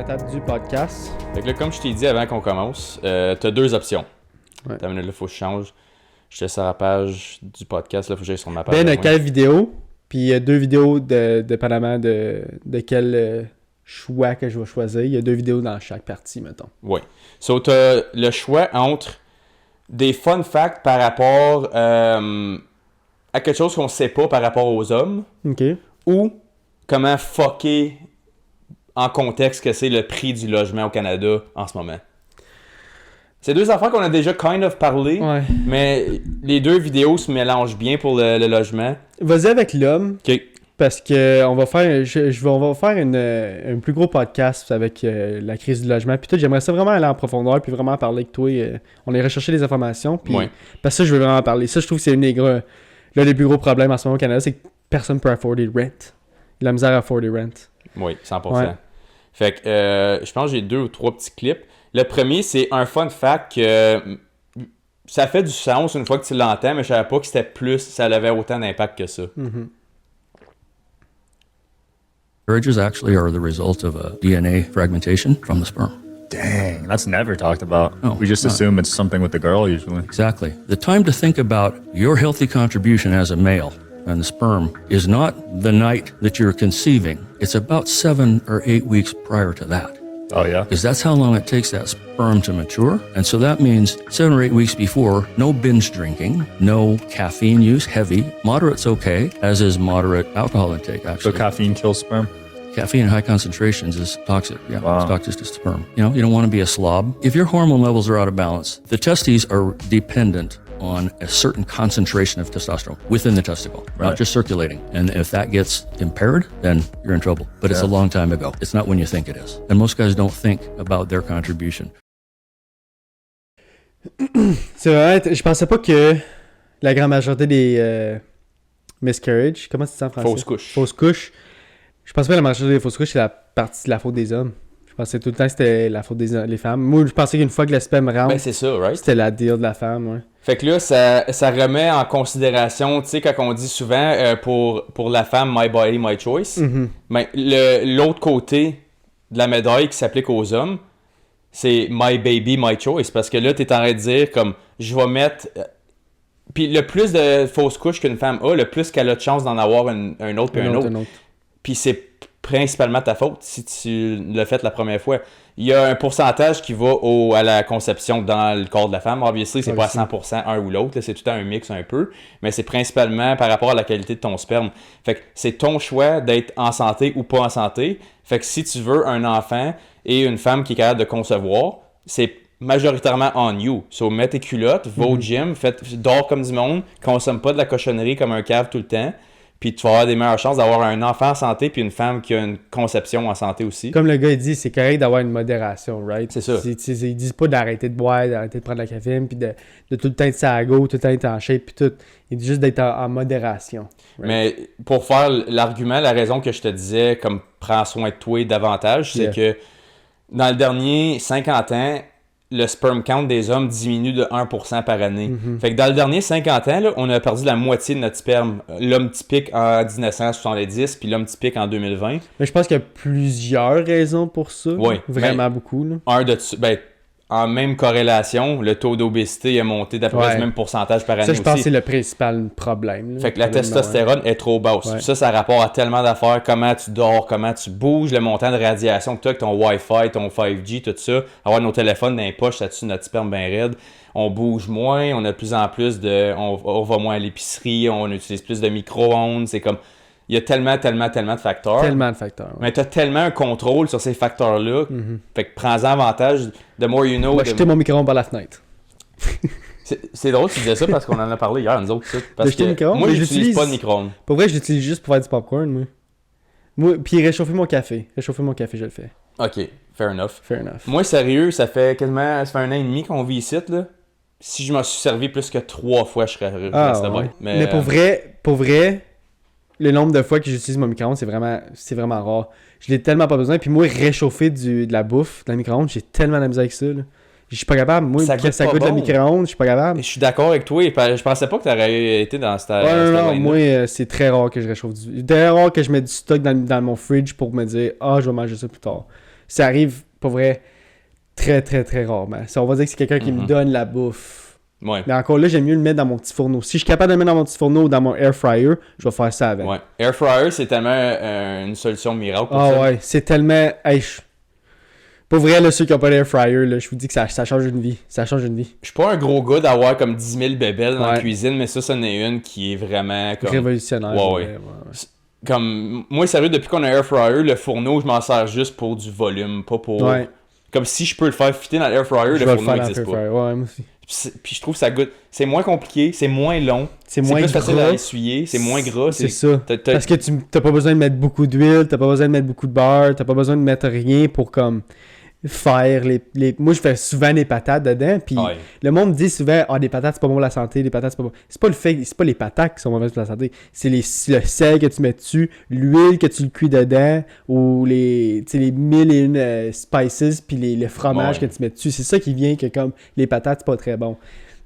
étape du podcast. Fait que là, comme je t'ai dit avant qu'on commence, t'as deux options. Ouais. T'as une minute, là, faut que je change. J'étais sur la page du podcast, là, faut que j'aille sur ma page. Ben, il y a 4 vidéos, puis il y a 2 vidéos dépendamment de quel choix que je vais choisir. Il y a 2 vidéos dans chaque partie, mettons. Oui. So, t'as le choix entre des fun facts par rapport à quelque chose qu'on sait pas par rapport aux hommes, OK. ou comment fucker en contexte que c'est le prix du logement au Canada en ce moment. C'est deux affaires qu'on a déjà kind of parlé, Ouais. mais les deux vidéos se mélangent bien pour le logement. Vas-y avec l'homme, OK. parce que on va faire, on va faire un plus gros podcast avec la crise du logement. Puis tout, j'aimerais ça vraiment aller en profondeur, puis vraiment parler avec toi. On a recherché des informations, puis Ouais. parce que ça, je veux vraiment parler. Ça, je trouve que c'est une des gros, l'un des plus gros problèmes en ce moment au Canada, c'est que personne peut afforder le rent. Il a la misère à afforder rent. Oui, 100%. Ouais. Fait que je pense que j'ai 2 ou 3 petits clips. Le premier, c'est un fun fact que ça fait du sens une fois que tu l'entends, mais je savais pas que c'était plus, ça avait autant d'impact que ça. Mhm. Marriages actually are the result of a DNA fragmentation from the sperm. Dang, that's never talked about. No, We just not. assume it's something with the girl usually. Exactly. The time to think about your healthy contribution as a male and the sperm is not the night that you're conceiving. It's about 7 or 8 weeks prior to that. Oh yeah? Because that's how long it takes that sperm to mature. And so that means 7 or 8 weeks before, no binge drinking, no caffeine use, heavy. Moderate's okay, as is moderate alcohol intake, So actually. caffeine kills sperm? Caffeine in high concentrations is toxic. Yeah, Wow. it's toxic to sperm. You know, you don't want to be a slob. If your hormone levels are out of balance, the testes are dependent on a certain concentration of testosterone within the testicle, Right. not just circulating. And if that gets impaired, then you're in trouble. But it's a long time ago. It's not when you think it is. And most guys don't think about their contribution. C'est vrai, je pensais pas que la grande majorité des miscarriage, comment c'est ça en français? Fausse couche. Fausse couche. Je pensais pas que la majorité des fausses couches, c'est la partie de la faute des hommes. Je pensais tout le temps que c'était la faute des femmes. Moi, je pensais qu'une fois que le sperme rentre, Ben, c'est ça, right? c'était la deal de la femme, ouais. Fait que là, ça remet en considération, tu sais, quand on dit souvent pour la femme, my body, my choice, ben, l'autre côté de la médaille qui s'applique aux hommes, c'est my baby, my choice. Parce que là, t'es en train de dire, comme, je vais mettre. Puis le plus de fausses couches qu'une femme a, le plus qu'elle a de chance d'en avoir un autre puis un autre. Puis c'est principalement ta faute si tu l'as fait la première fois. Il y a un pourcentage qui va à la conception dans le corps de la femme. Obviously, c'est pas à 100% un ou l'autre. Là, c'est tout le temps un mix un peu. Mais c'est principalement par rapport à la qualité de ton sperme. Fait que c'est ton choix d'être en santé ou pas en santé. Fait que si tu veux un enfant et une femme qui est capable de concevoir, c'est majoritairement on you. So, mets tes culottes, va au gym, dors comme du monde, consomme pas de la cochonnerie comme un cave tout le temps. Puis tu vas avoir des meilleures chances d'avoir un enfant en santé puis une femme qui a une conception en santé aussi. Comme le gars il dit, c'est correct d'avoir une modération, right? C'est ça. Ils disent pas d'arrêter de boire, d'arrêter de prendre la caféine, puis de tout le temps être sago, tout le temps être en shape, puis tout. Il dit juste d'être en modération. Right? Mais pour faire l'argument, la raison que je te disais, comme prends soin de toi davantage, c'est que dans le dernier 50 ans, le sperm count des hommes diminue de 1% par année. Fait que dans le dernier 50 ans, là, on a perdu la moitié de notre sperme. L'homme typique en 1970, puis l'homme typique en 2020. Mais je pense qu'il y a plusieurs raisons pour ça. Oui, Vraiment beaucoup, là. En même corrélation, le taux d'obésité a monté d'à peu près Ouais. du même pourcentage par année Ça, je pense que aussi. c'est le principal problème. Là. Fait que la Probablement, testostérone est trop basse. Ouais. Ça a rapport à tellement d'affaires. Comment tu dors, comment tu bouges, le montant de radiation que tu as avec ton Wi-Fi, ton 5G, tout ça. Avoir nos téléphones dans les poches, ça tue notre sperme bien raide. On bouge moins, on a de plus en plus de... On va moins à l'épicerie, on utilise plus de micro-ondes. C'est comme... Il y a tellement de facteurs. Tellement de facteurs. Ouais. Mais tu as tellement un contrôle sur ces facteurs-là. Fait que prends-en avantage. The more you know... On va jeter mon micro-ondes par la fenêtre. C'est drôle que tu disais ça parce qu'on en a parlé hier, nous autres. Ça, parce jeter le que micro-ondes? moi, Mais j'utilise pas de micro-ondes. Pour vrai, je l'utilise juste pour faire du popcorn, moi. Puis réchauffer mon café. Réchauffer mon café, je le fais. OK, fair enough. Fair enough. Moi, sérieux, ça fait 1 an et demi qu'on vit ici, là. Si je m'en suis servi plus que 3 fois, je serais resté ouais. bête. Mais pour vrai, le nombre de fois que j'utilise mon micro-ondes, c'est vraiment rare. Je l'ai tellement pas besoin. Puis moi, réchauffer de la bouffe, de la micro-ondes, j'ai tellement de la misère avec ça, là. Je suis pas capable. Moi, Ça quand goûte ça pas goûte la bon. micro-ondes, je suis pas capable. Je suis d'accord avec toi. Je pensais pas que t'aurais été dans cette Non, lane-là. moi, c'est très rare que je réchauffe très rare que je mette du stock dans mon fridge pour me dire, je vais manger ça plus tard. Ça arrive, pour vrai, très, très, très rarement. Ça, on va dire que c'est quelqu'un qui me donne la bouffe. Ouais. Mais encore là, j'aime mieux le mettre dans mon petit fourneau. Si je suis capable de le mettre dans mon petit fourneau ou dans mon air fryer, je vais faire ça avec. Ouais. Air fryer, c'est tellement une solution miracle pour Ah ça. ouais, c'est tellement... Hey, pour vrai, là, ceux qui n'ont pas d'air fryer, là, je vous dis que ça change une vie. Ça change une vie. Je suis pas un gros gars d'avoir comme 10 000 bébelles dans la Ouais. cuisine, mais ça en est une qui est vraiment comme... Révolutionnaire. Ouais. Comme, moi, sérieux, depuis qu'on a un air fryer, le fourneau, je m'en sers juste pour du volume, pas pour... Ouais. Comme si je peux le faire fitter dans l'air fryer, Je le vais le fourneau faire dans n'existe l'air pas. fryer. Ouais, moi aussi. Puis je trouve que ça goûte... C'est moins compliqué, c'est moins long, C'est moins plus facile gras. à essuyer, c'est moins gras. C'est ça. t'as- Parce que tu t'as pas besoin de mettre beaucoup d'huile, t'as pas besoin de mettre beaucoup de beurre, t'as pas besoin de mettre rien pour comme faire les... Moi, je fais souvent des patates dedans, puis Ouais. le monde me dit souvent « Ah, des patates, c'est pas bon pour la santé, des patates, c'est pas bon. » C'est pas le fait, c'est pas les patates qui sont mauvaises pour la santé, c'est le sel que tu mets dessus, l'huile que tu le cuis dedans, ou les 1001 spices, puis le fromage Ouais. que tu mets dessus. C'est ça qui vient que comme les patates, c'est pas très bon.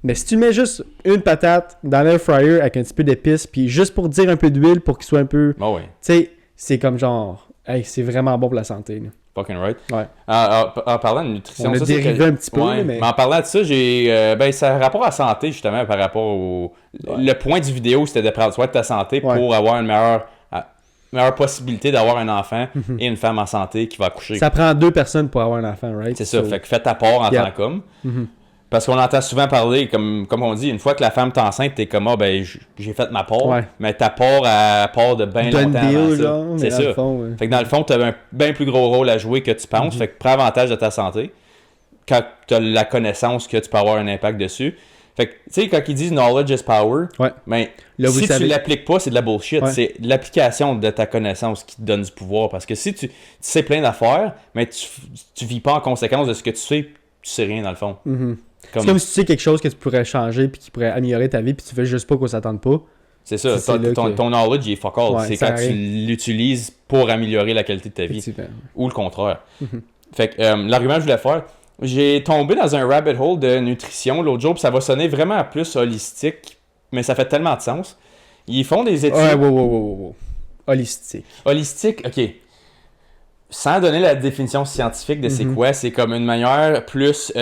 Mais si tu mets juste une patate dans l'air fryer avec un petit peu d'épices, puis juste pour dire un peu d'huile pour qu'il soit un peu... Ah ouais. Tu sais, c'est comme genre... Hey, c'est vraiment bon pour la santé. Là. Fucking right. Ouais. En parlant de nutrition, On a ça, c'est dérivé que- un petit peu, ouais, mais- en parlant de ça, j'ai ça a rapport à la santé justement par rapport au le point du vidéo, c'était de prendre soin de ta santé Ouais. pour avoir une meilleure possibilité d'avoir un enfant et une femme en santé qui va accoucher. Ça prend 2 personnes pour avoir un enfant, right? C'est ça, So, fait que fais ta part en Yeah. tant qu'homme. Mhm. Parce qu'on entend souvent parler, comme on dit, une fois que la femme est enceinte, t'es comme, ah ben, j'ai fait ma part, Ouais. mais ta part, elle part de bien Done longtemps deal, avant ça. genre, mais C'est dans ça. le fond, ouais. Fait que dans le fond, tu as un bien plus gros rôle à jouer que tu penses. Fait que prends avantage de ta santé quand tu as la connaissance que tu peux avoir un impact dessus. Fait que, tu sais, quand ils disent knowledge is power, Ouais. ben, Là, vous si tu savez. l'appliques pas, c'est de la bullshit. Ouais. C'est l'application de ta connaissance qui te donne du pouvoir. Parce que si tu sais plein d'affaires, mais tu vis pas en conséquence de ce que tu sais rien dans le fond. Mhm. C'est comme si tu sais quelque chose que tu pourrais changer puis qui pourrait améliorer ta vie puis tu fais juste pas qu'on s'attende pas. C'est ça, C'est là que- ton knowledge il est fuck all. Ouais, C'est ça quand tu arrive. l'utilises pour améliorer la qualité de ta vie. Effectivement. Ou le contraire. Fait que l'argument que je voulais faire, j'ai tombé dans un rabbit hole de nutrition l'autre jour, puis ça va sonner vraiment plus holistique, mais ça fait tellement de sens. Ils font des études Ouais, wow. Holistique. holistiques, ok. Sans donner la définition scientifique de c'est quoi, c'est comme une manière plus...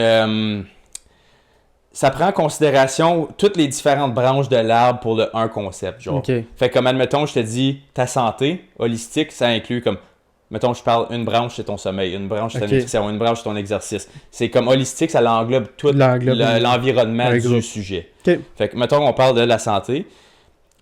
ça prend en considération toutes les différentes branches de l'arbre pour un concept, genre. Ok. Fait que comme, admettons, je te dis, ta santé holistique, ça inclut comme, mettons, je parle, une branche, c'est ton sommeil, une branche, c'est ta Ok. nutrition, une branche, c'est ton exercice. C'est comme holistique, ça l'englobe tout l'environnement Ouais, du gros. sujet. Ok. Fait que, mettons, on parle de la santé.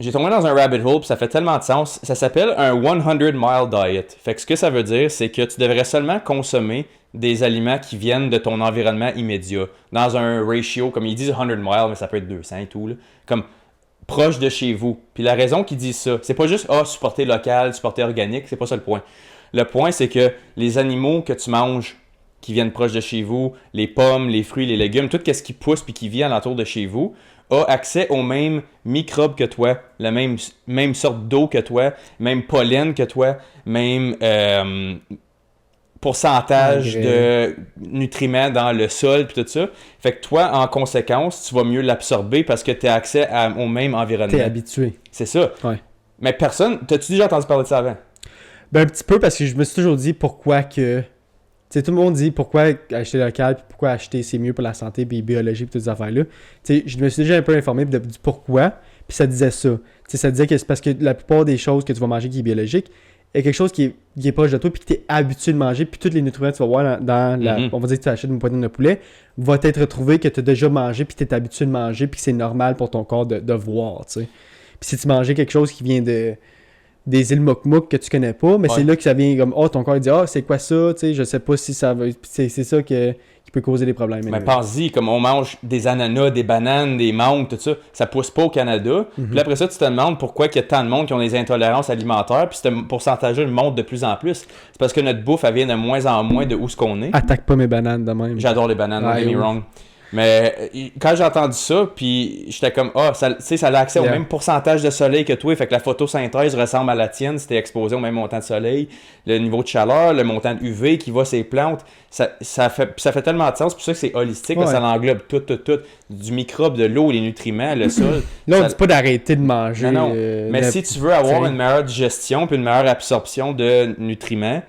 J'ai tombé dans un rabbit hole, puis ça fait tellement de sens. Ça s'appelle un 100 mile diet. Fait que ce que ça veut dire, c'est que tu devrais seulement consommer des aliments qui viennent de ton environnement immédiat. Dans un ratio, comme ils disent 100 miles, mais ça peut être 200 et tout, là. Comme proche de chez vous. Puis la raison qu'ils disent ça, c'est pas juste supporter local, supporter organique, c'est pas ça le point. Le point, c'est que les animaux que tu manges qui viennent proche de chez vous, les pommes, les fruits, les légumes, tout ce qui pousse puis qui vit alentour de chez vous, a accès aux mêmes microbes que toi, la même sorte d'eau que toi, même pollen que toi, même pourcentage de nutriments dans le sol puis tout ça. Fait que toi, en conséquence, tu vas mieux l'absorber parce que tu as accès au même environnement. T'es habitué. C'est ça. Ouais. Mais personne... T'as-tu déjà entendu parler de ça avant? Ben un petit peu parce que je me suis toujours dit pourquoi que... Tu sais, tout le monde dit pourquoi acheter local, puis pourquoi acheter c'est mieux pour la santé, puis biologique, puis toutes ces affaires-là. Tu sais, je me suis déjà un peu informé du pourquoi, puis ça disait ça. Tu sais, ça disait que c'est parce que la plupart des choses que tu vas manger qui est biologique est quelque chose qui est proche de toi, puis que tu es habitué de manger, puis tous les nutriments que tu vas voir dans la... On va dire que tu achètes une poitrine de poulet, va être retrouvé que tu as déjà mangé, puis tu es habitué de manger, puis que c'est normal pour ton corps de voir, tu sais. Puis si tu mangeais quelque chose qui vient des îles Mokmok que tu connais pas, mais c'est là que ça vient comme ton corps il dit c'est quoi ça, tu sais, je sais pas si ça va, c'est ça qui peut causer des problèmes. Mais pense-y, comme on mange des ananas, des bananes, des mangues, tout ça, ça pousse pas au Canada. Puis après ça, tu te demandes pourquoi il y a tant de monde qui ont des intolérances alimentaires, puis ce pourcentage-là monte de plus en plus. C'est parce que notre bouffe, elle vient de moins en moins de où ce qu'on est. Attaque pas mes bananes de même. J'adore les bananes, don't get me wrong. Mais quand j'ai entendu ça, puis j'étais comme, ça, tu sais, ça a accès au même pourcentage de soleil que toi, fait que la photosynthèse ressemble à la tienne si t'es exposé au même montant de soleil, le niveau de chaleur, le montant de UV qui va ces plantes, ça fait tellement de sens, c'est pour ça que c'est holistique, parce que ça englobe tout, du microbe, de l'eau, les nutriments, le sol. Là, on dit pas d'arrêter de manger. Non, mais si tu veux avoir une meilleure digestion puis une meilleure absorption de nutriments,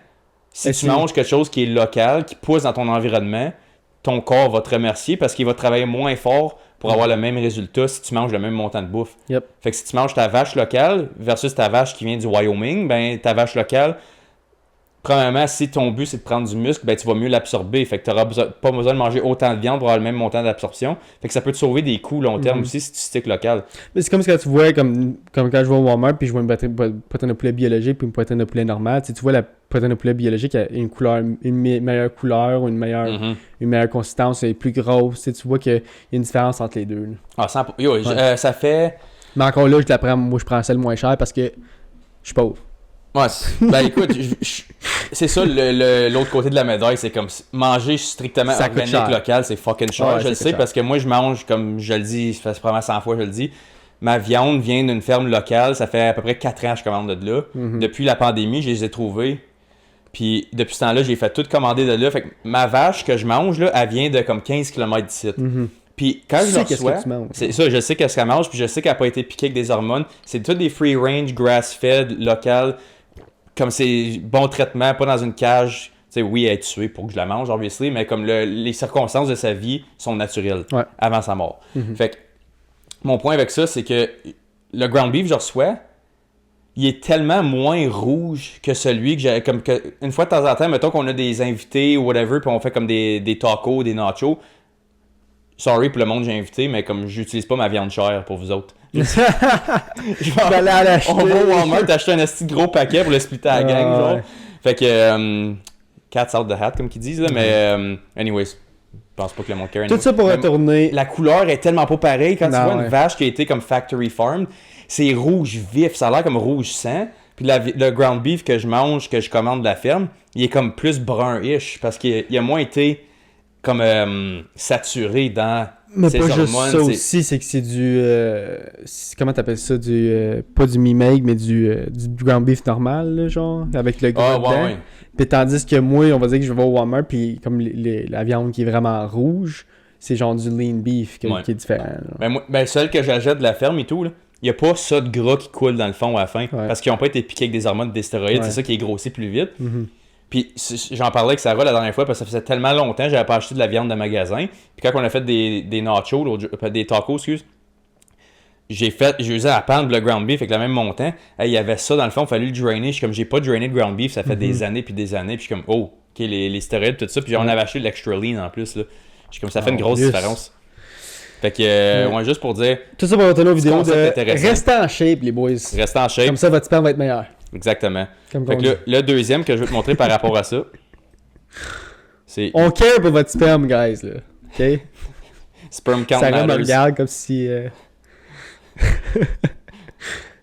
Si tu manges quelque chose qui est local, qui pousse dans ton environnement, ton corps va te remercier parce qu'il va travailler moins fort pour avoir le même résultat si tu manges le même montant de bouffe. Yep. Fait que si tu manges ta vache locale versus ta vache qui vient du Wyoming, ben ta vache locale, premièrement, si ton but c'est de prendre du muscle, ben tu vas mieux l'absorber. Fait que tu n'auras pas besoin de manger autant de viande pour avoir le même montant d'absorption. Fait que ça peut te sauver des coûts long terme aussi si tu sticks local. Mais c'est comme ce que tu vois, comme quand je vais au Walmart puis je vois une protéine de poulet biologique puis une protéine de poulet normale. Tu vois, la protéine de poulet biologique a une couleur, meilleure couleur ou une meilleure consistance, elle est plus grosse. Tu vois qu'il y a une différence entre les deux. Là. Ah, ça fait... Mais encore là, moi je prends celle moins chère parce que je suis pauvre. Ouais, ben écoute, c'est ça l'autre côté de la médaille, c'est comme manger strictement ça organique local, c'est fucking cher. Ouais, je le sais parce que moi je mange, comme je le dis, ça fait probablement 100 fois je le dis, ma viande vient d'une ferme locale, ça fait à peu près 4 ans que je commande de là. Depuis la pandémie, je les ai trouvés. Puis depuis ce temps-là, j'ai fait tout commander de là. Fait que ma vache que je mange, là, elle vient de comme 15 km d'ici. Puis quand je le reçois, c'est ça, je sais qu'est-ce qu'elle mange, puis je sais qu'elle n'a pas été piquée avec des hormones. C'est tout des free range, grass-fed, local. Comme c'est bon traitement, pas dans une cage. Tu sais, oui, elle est tuée pour que je la mange, obviously, mais comme les circonstances de sa vie sont naturelles avant sa mort. Fait que mon point avec ça, c'est que le ground beef que je reçois, il est tellement moins rouge que celui que j'ai. Comme que, une fois de temps en temps, mettons qu'on a des invités ou whatever, puis on fait comme des tacos, des nachos. Sorry pour le monde que j'ai invité, mais comme j'utilise pas ma viande chère pour vous autres. On va au Walmart t'acheter un esti de gros paquet pour le splitter à la gang, genre. Ouais. Fait que cats out the hat, comme qu'ils disent, là, mais anyways, je pense pas que le monde care. Tout ça pour retourner. La couleur est tellement pas pareille quand tu vois une vache qui a été comme factory farmed. C'est rouge vif, ça a l'air comme rouge sang. Puis le ground beef que je mange, que je commande de la ferme, il est comme plus brun-ish parce qu'il a moins été comme saturé dans mais ses pas hormones. Juste ça aussi, c'est que c'est du... comment t'appelles ça? Pas du mi-make, mais du ground beef normal, là, genre, avec le gras dedans. Ouais. Puis tandis que moi, on va dire que je vais au Walmart, puis comme la viande qui est vraiment rouge, c'est genre du lean beef qui est différent. Ben, celle que j'achète de la ferme et tout, là, il n'y a pas ça de gras qui coule dans le fond à la fin. Parce qu'ils n'ont pas été piqués avec des hormones, des stéroïdes. C'est ça qui est grossi plus vite. Puis j'en parlais avec Sarah la dernière fois parce que ça faisait tellement longtemps que j'avais pas acheté de la viande de magasin. Puis quand on a fait des nachos, des tacos, j'ai usé la panne le ground beef avec le même montant. Il y avait ça dans le fond, il fallait le drainer. Je suis comme, j'ai pas drainé de ground beef, ça fait des années puis des années. Puis je suis comme, oh, ok, les stéroïdes, tout ça. Puis on avait acheté de l'extra lean en plus. Là. Je suis comme, ça fait une grosse différence. Fait que, juste pour dire. Tout ça pour retourner aux vidéos de restez en shape, les boys. Restez en shape. Comme ça, votre sperme va être meilleur. Exactement. Fait que le deuxième que je veux te montrer par rapport à ça, c'est... On care pour votre sperme, guys, là. OK? Sperm count ça matters. me regarde comme si... Et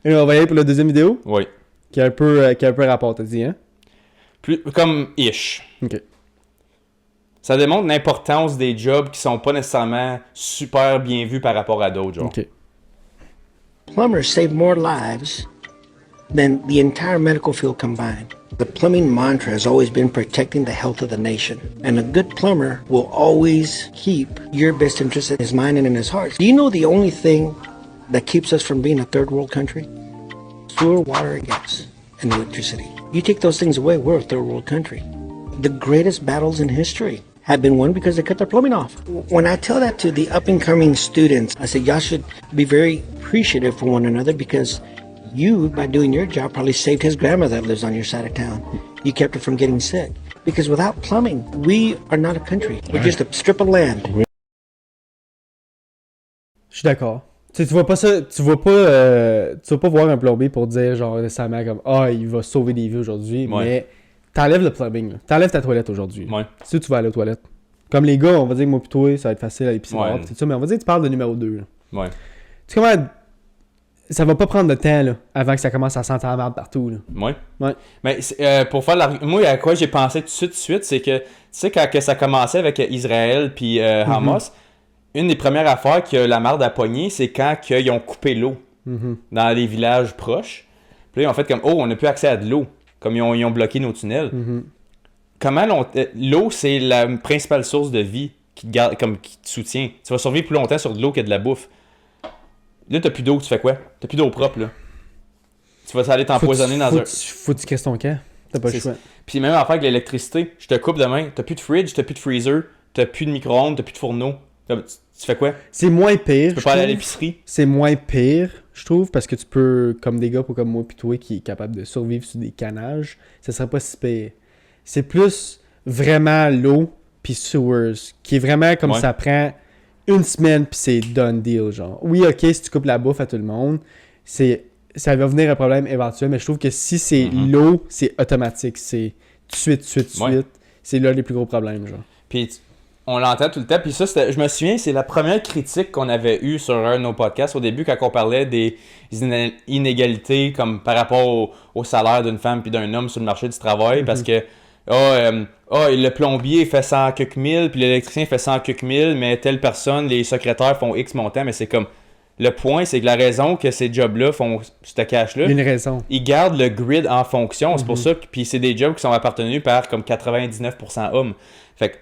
on va y aller pour la deuxième vidéo? Oui. Qui a un peu rapport, t'as dit, hein? Plus, comme ish. OK. Ça démontre l'importance des jobs qui sont pas nécessairement super bien vus par rapport à d'autres, genre. OK. Plumbers save more lives than the entire medical field combined. The plumbing mantra has always been protecting the health of the nation. And a good plumber will always keep your best interest in his mind and in his heart. Do you know the only thing that keeps us from being a third world country? Sewer, water, and gas, and electricity. You take those things away, we're a third world country. The greatest battles in history have been won because they cut their plumbing off. When I tell that to the up-and-coming students, I say y'all should be very appreciative for one another because you, by doing your job, probably saved his grandma that lives on your side of town. You kept her from getting sick. Because without plumbing, we are not a country. We're just a strip of land. Je suis d'accord. Tu vois pas ça, tu vas pas voir un plombier pour dire genre nécessairement comme il va sauver des vies aujourd'hui, mais t'enlèves le plumbing, là. T'enlèves ta toilette aujourd'hui. Si tu vas aller aux toilettes. Comme les gars, on va dire que moi pis toi, ça va être facile à l'épicerie, tout ça, mais on va dire que tu parles de numéro 2. Là. Tu sais comment ça va pas prendre de temps là, avant que ça commence à sentir la merde partout. Là. Mais pour faire moi, à quoi j'ai pensé tout de suite, c'est que, tu sais, quand que ça commençait avec Israël puis Hamas, une des premières affaires que la merde a pogné, c'est quand ils ont coupé l'eau dans les villages proches. Puis là, ils ont fait comme, on n'a plus accès à de l'eau. Comme ils ont bloqué nos tunnels. Comment l'eau, c'est la principale source de vie qui te garde, comme qui te soutient. Tu vas survivre plus longtemps sur de l'eau que de la bouffe. Là, t'as plus d'eau, tu fais quoi? T'as plus d'eau propre, là. Tu vas aller t'empoisonner dans un... Faut que tu crisses ton camp. T'as pas le choix. Puis même affaire avec l'électricité, je te coupe demain, t'as plus de fridge, t'as plus de freezer, t'as plus de micro-ondes, t'as plus de fourneau. Tu fais quoi? C'est moins pire. Tu peux pas aller à l'épicerie. C'est moins pire, je trouve, parce que tu peux, comme des gars pas comme moi pis toi qui est capable de survivre sur des canages, ça serait pas si pire. C'est plus vraiment l'eau pis sewers, qui est vraiment comme ça prend une semaine pis c'est done deal, genre. Oui, ok, si tu coupes la bouffe à tout le monde, ça va venir un problème éventuel, mais je trouve que si c'est l'eau, c'est automatique, c'est tout de suite. C'est là les plus gros problèmes, genre. Puis on l'entend tout le temps. Puis ça, je me souviens, c'est la première critique qu'on avait eue sur un de nos podcasts au début quand on parlait des inégalités comme par rapport au salaire d'une femme puis d'un homme sur le marché du travail. Parce que le plombier fait 100 quelques mille, puis l'électricien fait 100 quelques mille, mais telle personne, les secrétaires font X montant, mais c'est comme... Le point, c'est que la raison que ces jobs-là font ce cash-là, il y a une raison. Ils gardent le grid en fonction. C'est pour ça que puis c'est des jobs qui sont appartenus par comme 99% hommes. Fait que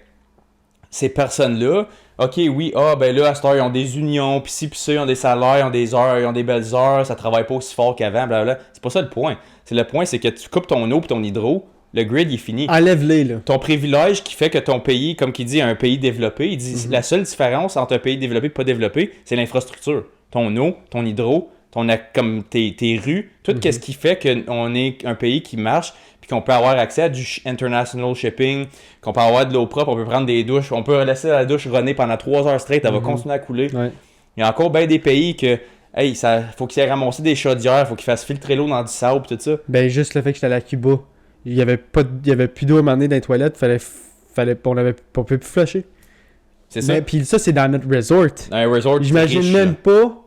ces personnes-là, ok, oui, ben là, à cette heure, ils ont des unions, puis ci, puis ça, ils ont des salaires, ils ont des heures, ils ont des belles heures, ça travaille pas aussi fort qu'avant, blablabla. C'est pas ça le point. Le point, c'est que tu coupes ton eau et ton hydro, le grid, il est fini. Enlève-les, là. Ton privilège qui fait que ton pays, comme qu'il dit, un pays développé, il dit la seule différence entre un pays développé et pas développé, c'est l'infrastructure. Ton eau, ton hydro, comme tes rues, tout ce qui fait qu'on est un pays qui marche, puis qu'on peut avoir accès à du international shipping, qu'on peut avoir de l'eau propre, on peut prendre des douches, on peut laisser la douche runner pendant 3 heures straight, elle va continuer à couler. Ouais. Il y a encore bien des pays que, faut qu'ils aient ramassé des chaudières, faut qu'ils fassent filtrer l'eau dans du sable, tout ça. Ben, juste le fait que j'étais allé à Cuba, il y avait plus d'eau à m'emmener dans les toilettes, on peut plus flusher. C'est ça. Puis ça, c'est dans notre resort. Un resort J'imagine riche, même là. pas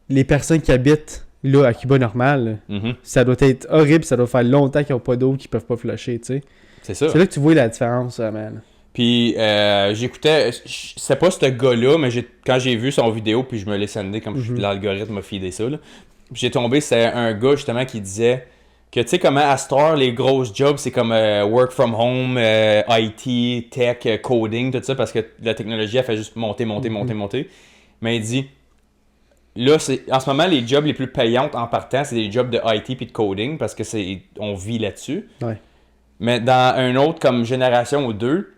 les personnes qui habitent là à Cuba normal. Ça doit être horrible, ça doit faire longtemps qu'ils n'ont pas d'eau, qu'ils peuvent pas flusher, tu sais. C'est ça. C'est là que tu vois la différence, man. Puis j'écoutais, c'est pas ce gars-là, mais quand j'ai vu son vidéo, puis je me l'ai sendé comme l'algorithme m'a feedé ça, là. Puis j'ai tombé, c'est un gars justement qui disait que tu sais comment à cette heure, les grosses jobs, c'est comme work from home, IT, tech, coding, tout ça, parce que la technologie, elle fait juste monter. Mais il dit, là, en ce moment, les jobs les plus payantes en partant, c'est des jobs de IT puis de coding, parce que on vit là-dessus. Ouais. Mais dans un autre, comme génération ou deux,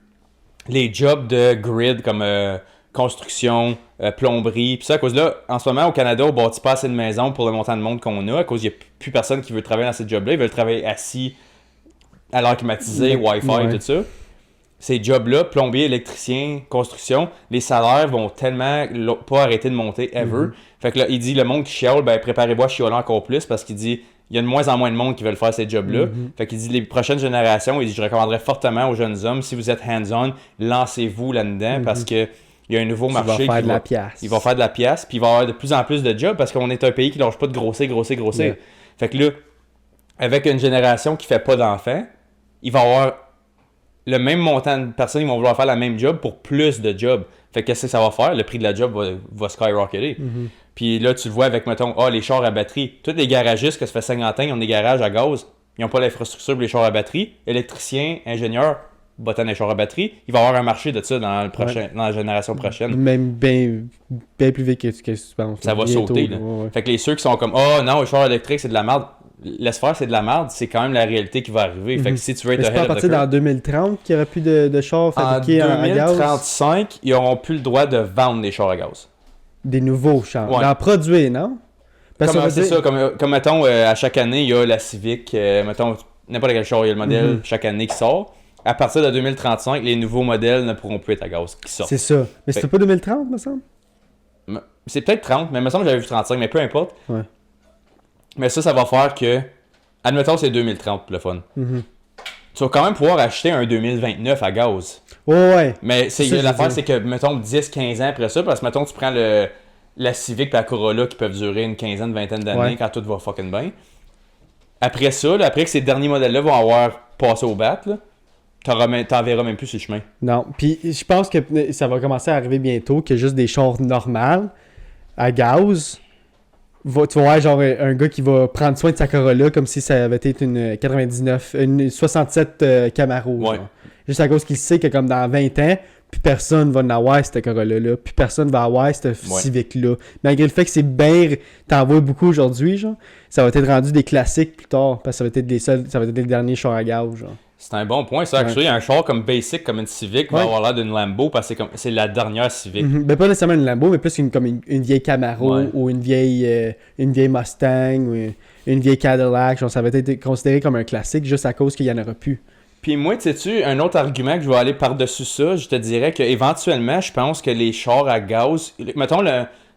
les jobs de grid, comme construction, plomberie, puis ça, à cause là, en ce moment, au Canada, on bâtit pas assez de maisons pour le montant de monde qu'on a, à cause qu'il n'y a plus personne qui veut travailler dans ces jobs-là, ils veulent travailler assis, à l'air climatisé, Wi-Fi, tout ça. Ces jobs-là, plombier, électricien, construction, les salaires vont tellement pas arrêter de monter, ever. Fait que là, il dit, le monde qui chiale, ben préparez-vous à chialer encore plus, parce qu'il dit, il y a de moins en moins de monde qui veulent faire ces jobs-là. Fait qu'il dit, les prochaines générations, il dit, je recommanderais fortement aux jeunes hommes, si vous êtes hands-on, lancez-vous là-dedans, parce que il y a un nouveau marché qui va faire de la pièce. Il va faire de la pièce, puis il va y avoir de plus en plus de jobs, parce qu'on est un pays qui lâche pas de grossir. Yeah. Fait que là, avec une génération qui fait pas d'enfants, il va y avoir le même montant de personnes qui vont vouloir faire la même job pour plus de jobs. Fait que qu'est-ce que ça va faire? Le prix de la job va skyrocketer. Puis là, tu le vois avec, mettons, les chars à batterie. Tous les garagistes, que ça fait 50 ans, ils ont des garages à gaz. Ils n'ont pas l'infrastructure pour les chars à batterie. Électriciens, ingénieurs, bottant des chars à batterie. Il va y avoir un marché de ça dans la génération prochaine. Même bien plus vite que ce que tu penses. Ça va sauter. Là. Ouais. Fait que ceux qui sont comme, non, les chars électriques, c'est de la merde. Laisse faire, c'est de la merde, c'est quand même la réalité qui va arriver. Fait que si tu veux être c'est pas à partir dans 2030 qu'il n'y aura plus de chars fabriqués en à gaz? 2035, ils n'auront plus le droit de vendre des chars à gaz. Des nouveaux chars. Ouais. D'en produire, non? C'est ça, comme mettons, à chaque année, il y a la Civic, mettons, n'importe quel char, il y a le modèle chaque année qui sort. À partir de 2035, les nouveaux modèles ne pourront plus être à gaz qui sortent. C'est ça. Mais c'était pas 2030, me semble? C'est peut-être 30, mais il me semble que j'avais vu 35, mais peu importe. Ouais. Mais ça va faire que, admettons, c'est 2030 pour le fun. Tu vas quand même pouvoir acheter un 2029 à gaz. Ouais. Mais l'affaire, c'est que, mettons, 10-15 ans après ça, parce que, mettons, tu prends la Civic et la Corolla qui peuvent durer une quinzaine, vingtaine d'années quand tout va fucking bien. Après ça, après que ces derniers modèles-là vont avoir passé au bat, là, t'en verras même plus sur le chemin. Non. Puis je pense que ça va commencer à arriver bientôt que juste des chars normales à gaz. Tu vas voir genre un gars qui va prendre soin de sa Corolla comme si ça avait été une 99, une 67 Camaro. Ouais. Juste à cause qu'il sait que comme dans 20 ans, plus personne va en avoir cette Corolla-là, plus personne va avoir cette Civic-là. Malgré le fait que c'est bien... T'en vois beaucoup aujourd'hui, genre, ça va être rendu des classiques plus tard, parce que ça va être les derniers chars à gaz, genre. C'est un bon point, ça. Actually, un char comme basic, comme une Civic, va avoir l'air d'une Lambo parce que c'est la dernière Civic. Ben, pas nécessairement une Lambo, mais plus comme une vieille Camaro ou une vieille Mustang ou une vieille Cadillac. Genre, ça va être considéré comme un classique juste à cause qu'il n'y en aura plus. Puis moi, tu sais-tu, un autre argument que je vais aller par-dessus ça, je te dirais qu'éventuellement, je pense que les chars à gaz... Mettons,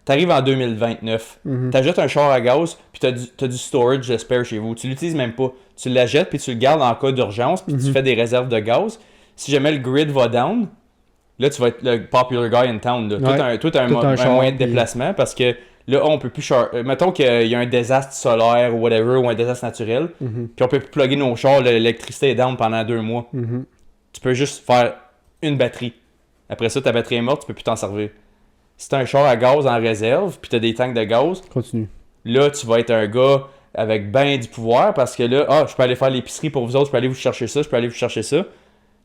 t'arrives en 2029, t'achètes un char à gaz, puis t'as du storage de spare chez vous. Tu l'utilises même pas. Tu l'achètes, puis tu le gardes en cas d'urgence, puis tu fais des réserves de gaz. Si jamais le grid va down, là, tu vas être le popular guy in town. Là. Toi, t'as un moyen de déplacement, parce que là, on peut plus mettons qu'il y a un désastre solaire ou whatever, ou un désastre naturel, puis on peut plus plugger nos chars, l'électricité est down pendant 2 mois. Tu peux juste faire une batterie. Après ça, ta batterie est morte, tu peux plus t'en servir. Si t'as un char à gaz en réserve, puis t'as des tanks de gaz, continue. Là, tu vas être un gars avec ben du pouvoir parce que là, je peux aller faire l'épicerie pour vous autres, je peux aller vous chercher ça, je peux aller vous chercher ça.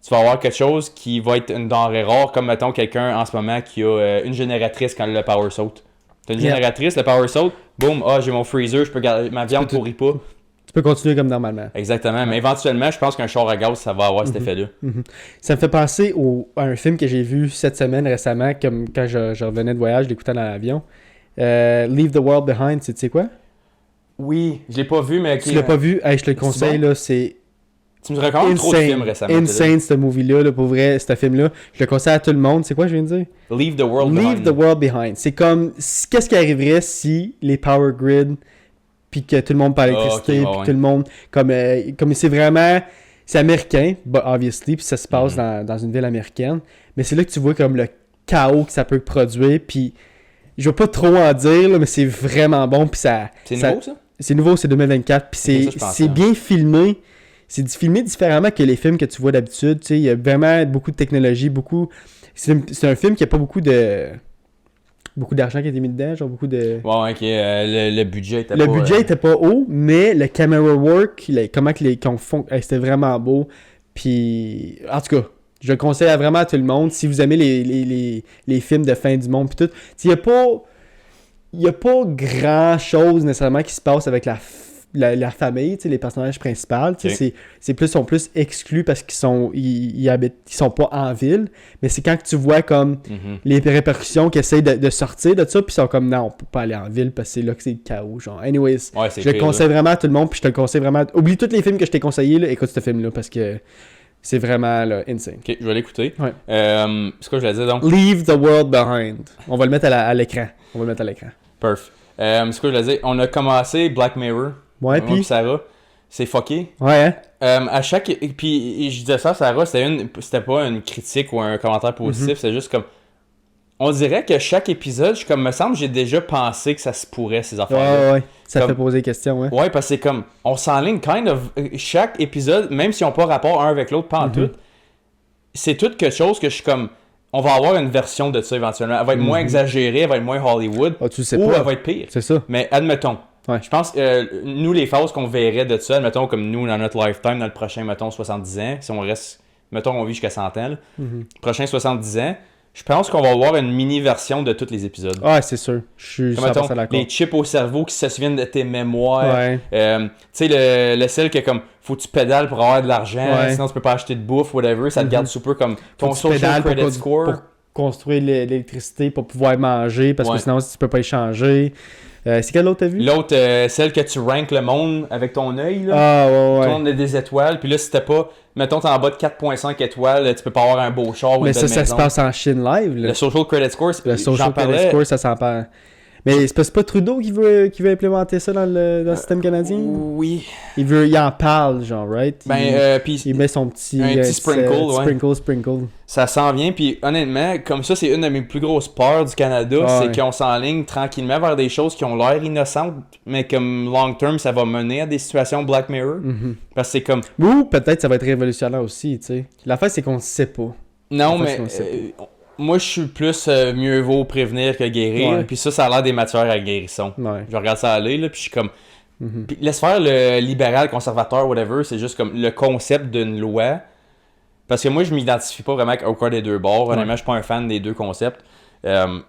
Tu vas avoir quelque chose qui va être une denrée rare, comme mettons quelqu'un en ce moment qui a une génératrice quand le power saute. T'as une génératrice, le power saute, boum, j'ai mon freezer, je peux garder ma viande pourrit pas. Tu peux continuer comme normalement. Exactement, mais éventuellement, je pense qu'un char à gaz, ça va avoir cet effet-là. Ça me fait penser à un film que j'ai vu cette semaine récemment, comme quand je revenais de voyage, je l'écoutais dans l'avion. Leave the World Behind, tu sais quoi? Oui, je l'ai pas vu, mais... Tu l'as pas vu? Hey, je te le conseille, là, c'est... Tu me recommandes trop de films récemment. Insane, ce movie-là, là, pour vrai, ce film-là. Je le conseille à tout le monde. C'est quoi je viens de dire? Leave the World Behind. Leave the World Behind. C'est comme... Qu'est-ce qui arriverait si les power grids, puis que tout le monde parle électricité, puis tout le monde... Comme c'est vraiment... C'est américain, obviously, puis ça se passe dans une ville américaine. Mais c'est là que tu vois comme le chaos que ça peut produire, puis... Je veux pas trop en dire, là, mais c'est vraiment bon, puis ça... C'est nouveau, ça? C'est nouveau, c'est 2024, puis c'est bien filmé. C'est filmé différemment que les films que tu vois d'habitude. Tu sais, il y a vraiment beaucoup de technologie, beaucoup... C'est un film qui a pas beaucoup d'argent qui a été mis dedans, genre beaucoup de... Ouais, ok, le budget était pas... Le budget était pas haut, mais le camera work, comment qu'on font... c'était vraiment beau. Puis, en tout cas, je le conseille vraiment à tout le monde. Si vous aimez les films de fin du monde, puis tout, il y a pas grand-chose nécessairement qui se passe avec la famille, les personnages principaux. Okay. Sont plus exclus parce qu'ils sont pas en ville. Mais c'est quand que tu vois comme les répercussions qui essayent de sortir de ça, puis ils sont comme non, on peut pas aller en ville parce que c'est là que c'est le chaos. Genre. Anyways, je le conseille vraiment à tout le monde, puis je te le conseille vraiment. Oublie tous les films que je t'ai conseillés, là, écoute ce film-là parce que c'est vraiment là, insane. Ok, je vais l'écouter. Ouais. C'est quoi je voulais dire donc? Leave the world behind. On va le mettre à l'écran. Perf. C'est quoi je voulais dire? On a commencé Black Mirror. Ouais, puis Sarah. C'est fucké. Ouais, hein? À chaque... Puis je disais ça à Sarah, c'était pas une critique ou un commentaire positif, c'est juste comme... On dirait que chaque épisode, me semble j'ai déjà pensé que ça se pourrait, ces affaires-là. Ouais. Ça fait poser des questions, ouais. Ouais, parce que c'est comme... On s'enligne kind of... Chaque épisode, même si on n'a pas rapport un avec l'autre, pas en tout, c'est tout quelque chose que je suis comme... On va avoir une version de ça éventuellement. Elle va être moins exagérée, elle va être moins Hollywood. Tu sais ou pas. elle va être pire. C'est ça. Mais admettons. Ouais. Je pense nous, les phases qu'on verrait de ça, admettons comme nous dans notre lifetime, dans le prochain, mettons, 70 ans, si on reste, mettons, on vit jusqu'à 100 ans, prochain 70 ans, je pense qu'on va avoir une mini-version de tous les épisodes. Ah, c'est sûr. Je suis 100% d'accord. Les chips au cerveau qui se souviennent de tes mémoires. Ouais. Tu sais, le celle que comme, faut que tu pédales pour avoir de l'argent, sinon tu peux pas acheter de bouffe, whatever, ça te garde super comme ton social credit score. Pour construire l'électricité, pour pouvoir manger, parce que sinon tu peux pas échanger. C'est quelle autre t'as vu? L'autre, celle que tu ranks le monde avec ton œil. Là. Ah, ouais. Tout le monde a des étoiles. Puis là, si t'es pas... Mettons, t'es en bas de 4.5 étoiles, tu peux pas avoir un beau char ou une belle maison. Mais ça se passe en Chine live. Là. Le social credit score, le social credit score, ça s'en parle. Mais c'est pas Trudeau qui veut implémenter ça dans le système canadien? Oui. Il en parle, genre, right? Il met son petit... Un petit sprinkle, Sprinkle. Ça s'en vient, puis honnêtement, comme ça, c'est une de mes plus grosses peurs du Canada, c'est qu'on s'enligne tranquillement vers des choses qui ont l'air innocentes, mais comme long term, ça va mener à des situations Black Mirror. Parce que c'est comme... Ou peut-être ça va être révolutionnaire aussi, tu sais. L'affaire, c'est qu'on ne sait pas. Non, mais... moi, je suis plus mieux vaut prévenir que guérir. Puis ça a l'air des matières à guérison. Ouais. Je regarde ça aller, là, puis je suis comme... Puis laisse faire le libéral, conservateur, whatever, c'est juste comme le concept d'une loi. Parce que moi, je m'identifie pas vraiment avec aucun des deux bords. Honnêtement, je suis pas un fan des deux concepts. Il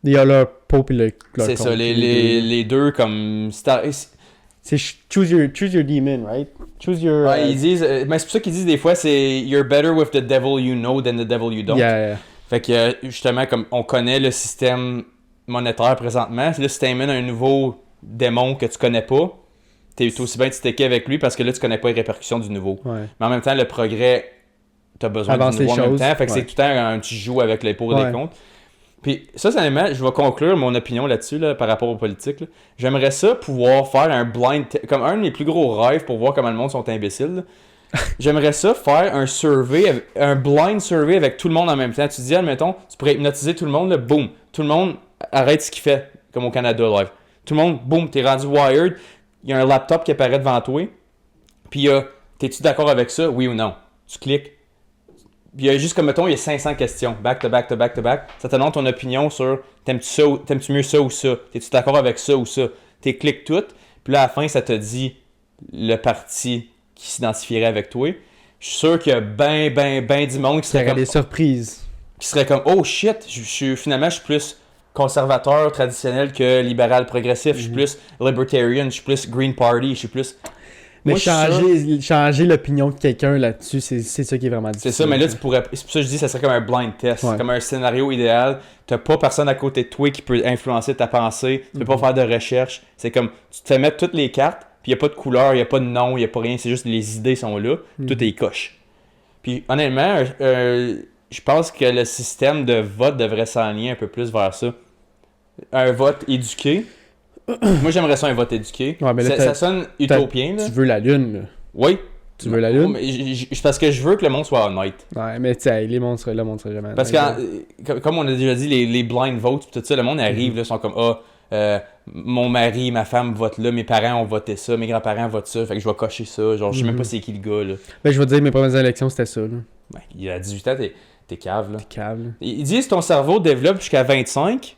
y a leur pour et leur c'est contre, ça, les deux comme... C'est choose your demon, right? Choose your... Ouais, ils disent... mais c'est pour ça qu'ils disent des fois, c'est « You're better with the devil you know than the devil you don't Yeah. Fait que, justement, comme on connaît le système monétaire présentement, là, si t'amènes un nouveau démon que tu connais pas, t'es aussi bien de sticker avec lui parce que là, tu connais pas les répercussions du nouveau. Ouais. Mais en même temps, le progrès, t'as besoin Avance du nouveau les en même choses, temps. Fait que ouais. c'est tout le temps tu joues avec les pour et les contre. Puis ça, honnêtement, je vais conclure mon opinion là-dessus là, par rapport aux politiques. Là. J'aimerais ça pouvoir faire un comme un de mes plus gros rêves pour voir comment le monde sont imbéciles. J'aimerais ça faire un survey, un blind survey avec tout le monde en même temps. Tu te dis, admettons, tu pourrais hypnotiser tout le monde, là, boum, tout le monde arrête ce qu'il fait, comme au Canada Live. Tout le monde, boum, t'es rendu wired, il y a un laptop qui apparaît devant toi, puis t'es-tu d'accord avec ça, oui ou non? Tu cliques. Puis il y a juste comme, mettons, il y a 500 questions, back to back to back to back. Ça te donne ton opinion sur t'aimes-tu mieux ça ou ça? T'es-tu d'accord avec ça ou ça? T'es cliques toutes, puis là, à la fin, ça te dit le parti qui s'identifierait avec toi. Je suis sûr qu'il y a ben du monde qui serait comme... des surprises. Qui serait comme, oh shit, finalement, je suis plus conservateur traditionnel que libéral progressif. Je suis plus libertarian, je suis plus Green Party, je suis plus... Mais moi, changer l'opinion de quelqu'un là-dessus, c'est ça qui est vraiment difficile. C'est ça, mais là, tu pourrais... C'est pour ça que je dis que ça serait comme un blind test. Ouais. Comme un scénario idéal. T'as pas personne à côté de toi qui peut influencer ta pensée. Tu peux pas faire de recherche. C'est comme, tu te fais mettre toutes les cartes, puis il n'y a pas de couleur, il n'y a pas de nom, il n'y a pas rien. C'est juste les idées sont là. Tout est coche. Puis honnêtement, je pense que le système de vote devrait s'aligner un peu plus vers ça. Un vote éduqué. Moi, j'aimerais ça un vote éduqué. Ouais, mais là, ça sonne utopien. Là. Tu veux la lune, là. Oui. Tu veux la lune? Parce que je veux que le monde soit honnête. Ouais, mais tu sais, les mondes seraient jamais... Parce que, comme on a déjà dit, les blind votes, tout ça, le monde arrive, là, sont comme, mon mari, ma femme votent là, mes parents ont voté ça, mes grands-parents votent ça, fait que je vais cocher ça. Genre, je sais même pas c'est qui le gars, là. Ben, je vais te dire, mes premières élections, c'était ça, là. Ben, il a 18 ans, t'es cave, là. T'es cave, là. Ils disent que ton cerveau développe jusqu'à 25,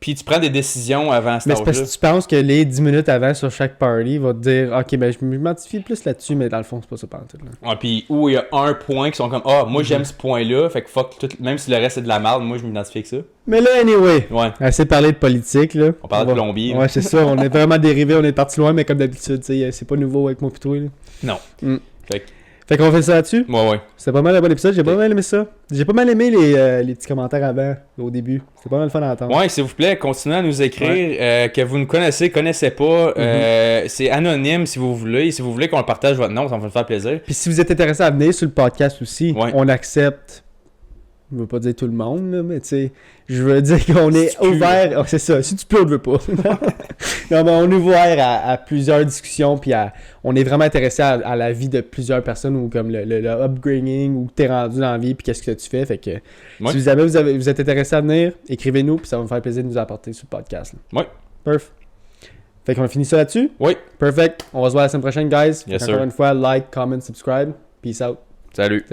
puis tu prends des décisions avant cet Mais c'est âge-là. parce que tu penses que les 10 minutes avant sur chaque party, il va te dire, ok, ben je m'identifie plus là-dessus, mais dans le fond, c'est pas ça pantoute, là. Ouais, puis où il y a un point qui sont comme, moi j'aime ce point-là, fait que fuck, même si le reste c'est de la merde, moi je m'identifie avec ça. Mais là, anyway, Ouais. assez parlé de politique, là. On parle de plombier. Ouais, c'est ça, on est vraiment dérivé, on est parti loin, mais comme d'habitude, tu sais, c'est pas nouveau avec moi pis toi, là. Non. Fait qu'on fait ça là-dessus. Ouais. C'était pas mal un bon épisode, j'ai pas mal aimé ça. J'ai pas mal aimé les petits commentaires avant, au début. C'était pas mal fun à entendre. Ouais, s'il vous plaît, continuez à nous écrire. Que vous nous connaissez pas. C'est anonyme si vous voulez. Si vous voulez qu'on le partage votre nom, ça va me faire plaisir. Puis si vous êtes intéressé à venir sur le podcast aussi, on accepte. Je veux pas dire tout le monde, là, mais tu sais, je veux dire qu'on est ouvert. Oh, c'est ça, si tu peux, on ne veut pas. Non, mais on est ouvert à plusieurs discussions, puis on est vraiment intéressé à la vie de plusieurs personnes, ou comme le upgrading, où t'es rendu dans la vie, puis qu'est-ce que tu fais. Fait que si vous êtes intéressé à venir, écrivez-nous, puis ça va me faire plaisir de nous apporter sur le podcast. Là. Ouais. Perfect. Fait qu'on a fini ça là-dessus? Oui. Perfect. On va se voir la semaine prochaine, guys. Yes, encore une fois, like, comment, subscribe. Peace out. Salut.